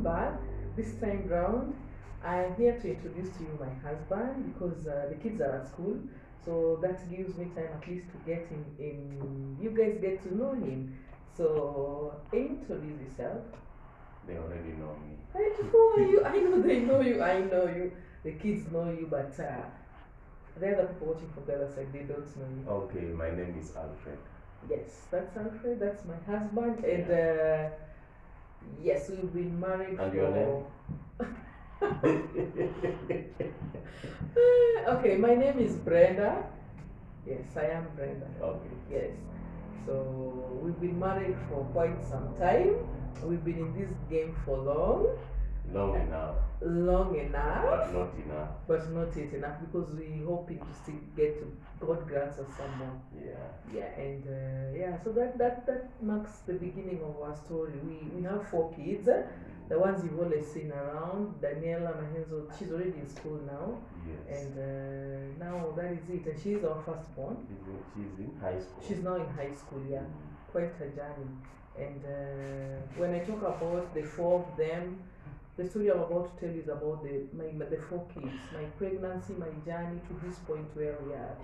came back this time round. I'm here to introduce to you my husband because the kids are at school. So that gives me time at least to get in. You guys get to know him. So introduce yourself. They already know me. I know you. I know they know you. I know you. The kids know you, but the other people watching from the other side, they don't know you. Okay, my name is Alfred. Yes, that's Alfred. That's my husband, and yes, we've been married And for. your name? Okay, my name is Brenda. Yes, I am Brenda. Okay. Yes. So we've been married for quite some time. We've been in this game for long. Long enough. Long enough. But not enough. But not yet enough because we're hoping to still get to God grants us some more. Yeah. Yeah, and so that marks the beginning of our story. We have 4 kids. The ones you've always seen around, Daniela Mahenzo, she's already in school now. Yes. And now that is it. And she's our firstborn. She's in high school. She's now in high school, yeah. Quite a journey. And when I talk about the 4 of them, the story I'm about to tell you is about the 4 kids, my pregnancy, my journey to this point where we are.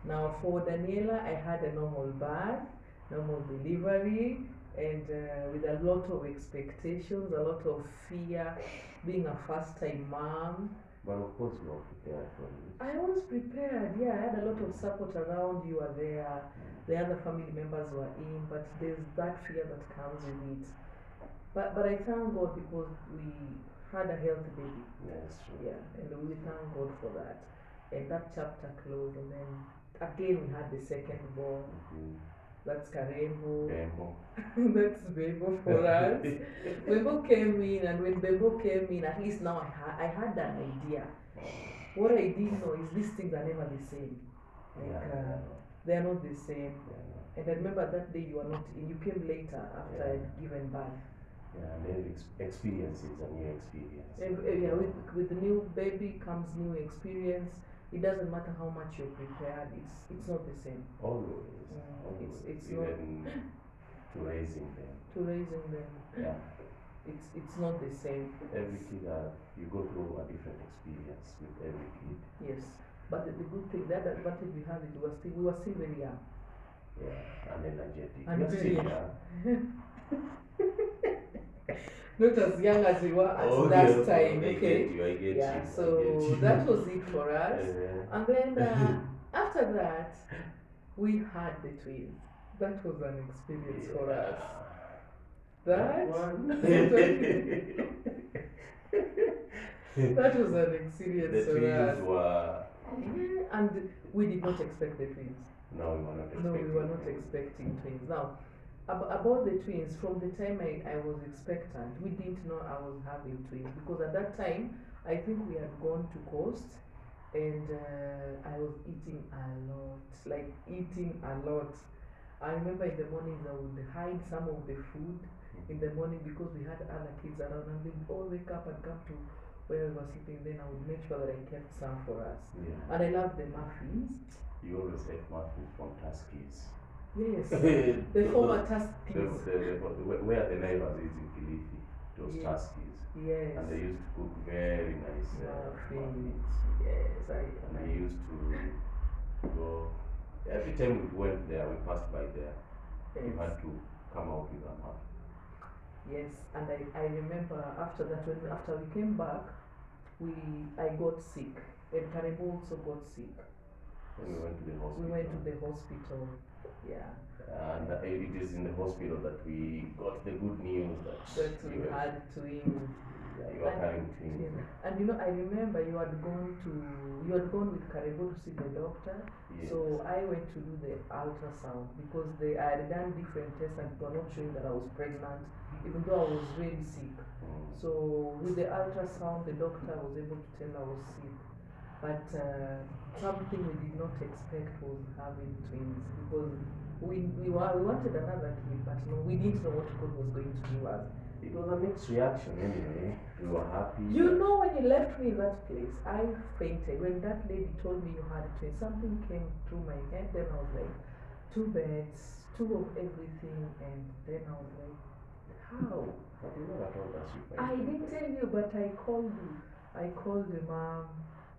Now, for Daniela, I had a normal birth, normal delivery, and with a lot of expectations, a lot of fear, being a first-time mom. But of course, you were prepared for it. I was prepared, yeah. I had a lot of support around. You were there, the other family members were in, but there's that fear that comes with it. But I thank God because we had a healthy baby. Yes, true. Yeah, and we thank God for that. And that chapter closed, and then again we had the second born. That's Karembo. Bembo. That's Bebo for us. Bebo came in, and when Bebo came in, at least now I had an idea. What I didn't know is these things are never the same. Like, they are not the same. And I remember that day you were not in, you came later after I had given birth. Yeah, and then experience is a new experience. Yeah, with the new baby comes new experience. It doesn't matter how much you're prepared, it's not the same. Always. Always. It's even not to raising them. to raising them. Yeah. It's not the same. Every kid, you go through a different experience with every kid. Yes, but the good thing, that advantage we have is we were still very young. Yeah, and energetic. And You're very still young. young. Not as young as we were at that time. Okay. I get Yeah. you. So that was it for us. And then after that, we had the twins. That was an experience for us. That was an experience The for us. twins were. Yeah, and we did not expect the twins. No, we were not expecting. No, we were not expecting twins. Now, about the twins, from the time I was expectant, we didn't know I was having twins because at that time, I think we had gone to Coast and I was eating a lot, like eating a lot. I remember in the mornings I would hide some of the food in the morning because we had other kids around and they would all wake up and come to where we were sleeping. Then I would make sure that I kept some for us. Yeah. And I love the muffins. You always ate muffins from Tuskies. Yes, the former Tuskies. Where the neighbors is in Kilifi, those Yes. Tuskies. Yes. And they used to cook very nice muffins. Yes, and I used to go. Every time we went there, we passed by there. Yes. You had to come out with a muffin. Yes, and I remember after that, after we came back, I got sick, and Karebo also got sick. And we went to the hospital. We went to the hospital, yeah. And it is in the hospital that we got the good news that we had twins. Yeah, you are carrying twins. And you know, I remember you had gone with Karebo to see the doctor. Yes. So I went to do the ultrasound because I had done different tests and they were not showing that I was pregnant, even though I was really sick. So with the ultrasound, the doctor was able to tell I was sick. But something we did not expect was having twins because we wanted another kid, but no, we didn't know what God was going to do us. It was a mixed reaction anyway. We were happy. You know, when you left me in that place, I fainted. When that lady told me you had twins, something came through my head. Then I was like, 2 beds, 2 of everything, and then I was like, How? But you never told us you I went. didn't tell you, but I called you. I called the mom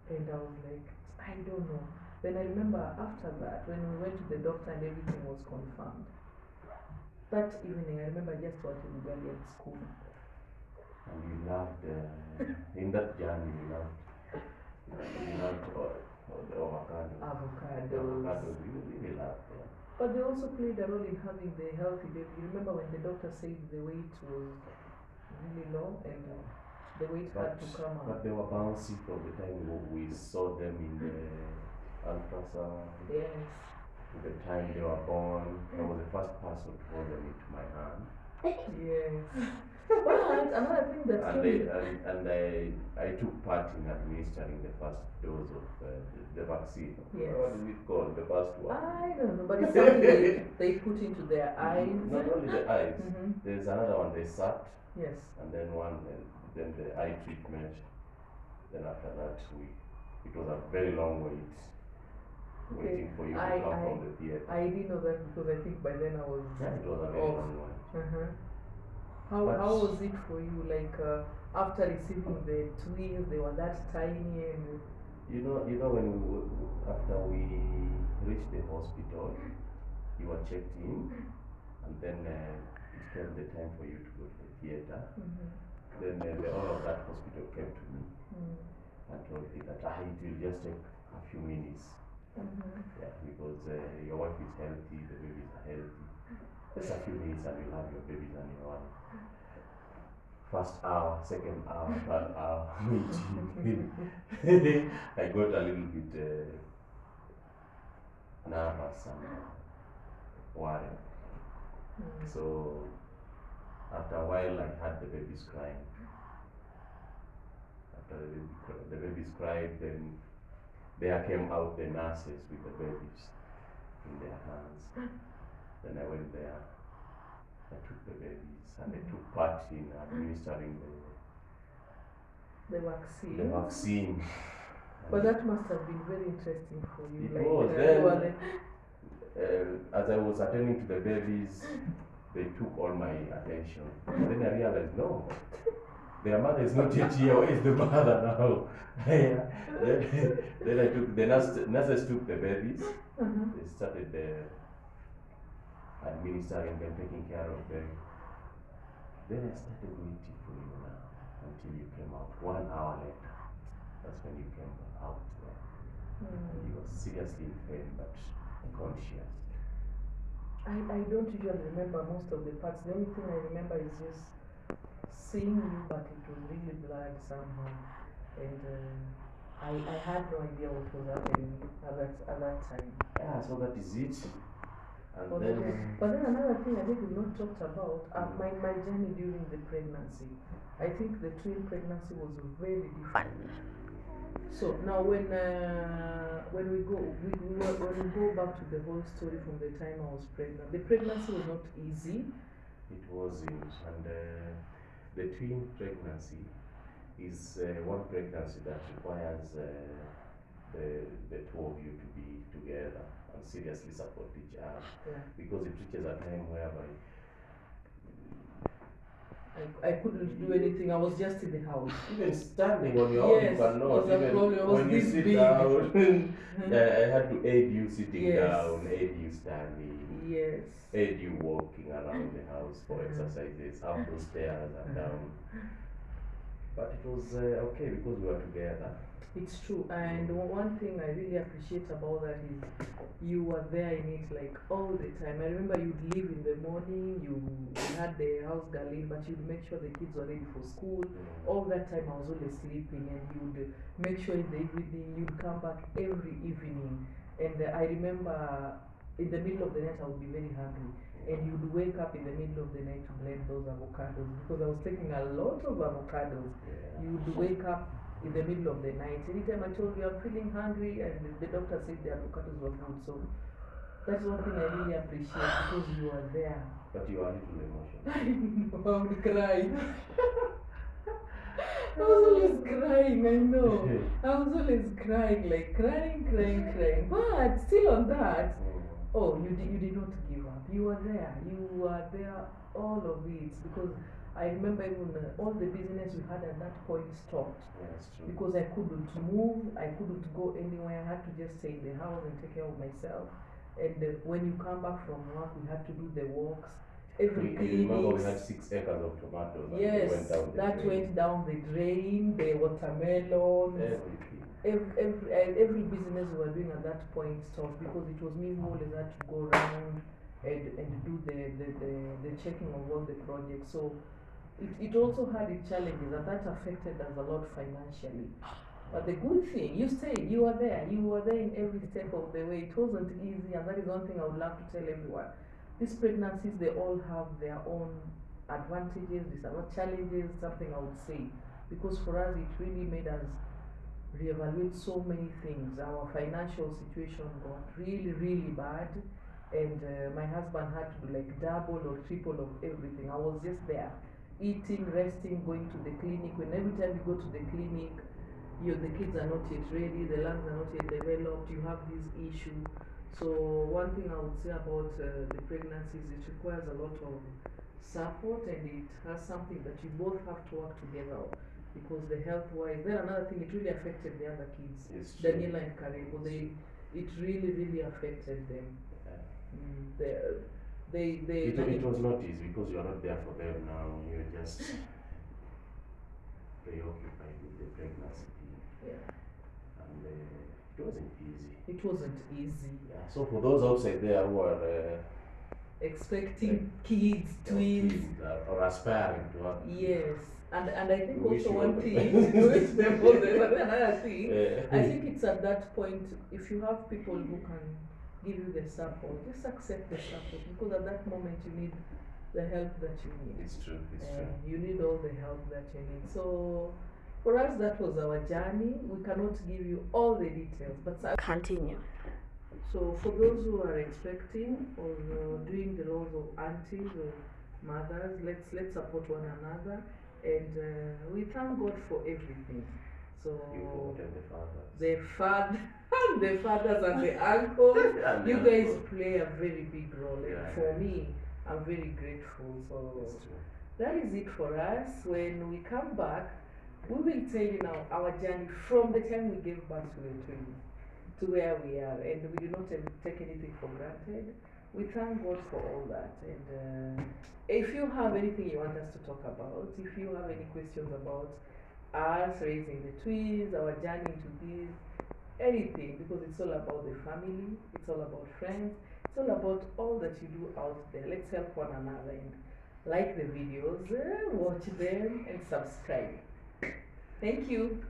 and I was like, I don't know. Then I remember after that, when we went to the doctor and everything was confirmed, that evening I remember I just wanted to go at school. And you loved, in that journey, you loved all the avocado. Avocados. You really loved them. But they also played a role in having the healthy baby. You remember when the doctor said the weight was really low and the weight had to come But out? they were bouncy from the time we saw them in the ultrasound. Yes. To the time they were born. I was the first person to hold them into my hand. Yes. But another thing that I took part in administering the first dose of the vaccine. Yes. What is it called? The first one. I don't know, but it's something they put into their eyes. Not only the eyes. Mm-hmm. There's another one they sucked, Yes. and then then the eye treatment. Then after that, it was a very long wait, waiting for you to come from the theater. I didn't know that because I think by then I was Yeah, it was a very long wait. Uh-huh. How was it for you? Like after receiving the twins, they were that tiny and. You know when after we reached the hospital, you were checked in, and then it came the time for you to go to the theater. Mm-hmm. Then the owner of that hospital came to me and told me that it will just take a few minutes. Mm-hmm. Yeah, because your wife is healthy, the babies are healthy. Just a few minutes and you'll have your babies and your wife. First hour, second hour, third hour, waiting. I got a little bit nervous and worried. So after a while, I had the babies crying. After the babies cried, then there came out the nurses with the babies in their hands. Then I went there. I took the babies and I took part in administering the vaccine. the vaccine. But that must have been very interesting for you. It was. Then, as I was attending to the babies, they took all my attention. Then I realized, no, their mother is not yet here. Where is the mother now? then I took the nurses took the babies. They started administering them, taking care of them. Then I started waiting for you now until you came out. 1 hour later, that's when you came out there. And you were seriously in pain but conscious. I don't usually remember most of the parts. The only thing I remember is just seeing you, but it was really blurred somehow. And I had no idea what was happening at that time. Yeah, so that is it. And But then another thing I think we've not talked about, my journey during the pregnancy. I think the twin pregnancy was very different. So now when we go back to the whole story from the time I was pregnant, the pregnancy was not easy. It wasn't, and the twin pregnancy is one pregnancy that requires the two of you to be together and seriously support each other. Yeah. Because it reaches a time whereby I couldn't do anything. I was just in the house. even standing on your own, Yes, you cannot. was a Even problem. It was when you this sit big. down, I had to aid you sitting Yes. down, aid you standing, Yes. aid you walking around the house for exercises, up those stairs and down. But it was okay because we were together. It's true, and one thing I really appreciate about that is you were there in it like all the time. I remember you'd leave in the morning, you had the house girl in, but you'd make sure the kids were ready for school. All that time I was always sleeping, and you'd make sure in the evening you'd come back every evening. And I remember in the middle of the night I would be very hungry, and you'd wake up in the middle of the night to blend those avocados because I was taking a lot of avocados. You'd wake up in the middle of the night. Anytime I told you I'm feeling hungry, and the doctor said the avocados were good. So that's one thing I really appreciate because you were there. But you are a little emotional. I would cry. I was always crying, I know. I was always crying, like crying. But still on that, Oh, you did not give up. You were there. You were there, all of it. Because I remember even all the business we had at that point stopped. Yeah, that's true. Because I couldn't move, I couldn't go anywhere. I had to just stay in the house and take care of myself. And when you come back from work, we had to do the walks. Every You remember we clinic. had 6 acres of tomatoes and they Yes, went down the that drain. went down the drain. The watermelons. Everything. Every business we were doing at that point stopped because it was me who always had to go around and do the checking of all the projects. So it also had its challenges, and that affected us a lot financially. But the good thing, you stayed, you were there in every step of the way. It wasn't easy, and that is one thing I would love to tell everyone. These pregnancies, they all have their own advantages, disadvantages, challenges, something I would say. Because for us, it really made us reevaluate so many things. Our financial situation got really, really bad, and my husband had to do like double or triple of everything. I was just there, eating, resting, going to the clinic. When every time you go to the clinic, the kids are not yet ready, the lungs are not yet developed, you have this issue. So one thing I would say about the pregnancies, it requires a lot of support, and it has something that you both have to work together on. Because the health wise, then another thing, it really affected the other kids, It's true. Daniela and Karibu. It really, really affected them. It was not easy because you're not there for them now. You're just preoccupied with the pregnancy. Yeah. And it wasn't easy. It wasn't easy. Yeah. So for those outside there who are Expecting kids, twins. kids, or aspiring to have kids, Yes, and I think We wish also you one all the thing, best. wish them all the best. Another thing, Yeah. I think it's at that point, if you have people who can give you the support, just accept the support, because at that moment you need the help that you need. It's true. It's true. You need all the help that you need. So for us, that was our journey. We cannot give you all the details, but Continue. so for those who are expecting or doing the roles of aunties or mothers, let's support one another, and we thank God for everything. So You forgotten the fathers. the fathers and the uncles, And you the guys uncles. play a very big role, and Yeah. for me, I'm very grateful. So It's true. that is it for us. When we come back, we will tell you now our journey from the time we gave birth to the twins to where we are, and we do not take anything for granted. We thank God for all that. And if you have anything you want us to talk about, if you have any questions about us raising the twins, our journey into this, anything, because it's all about the family, it's all about friends, it's all about all that you do out there. Let's help one another and like the videos, watch them, and subscribe. Thank you.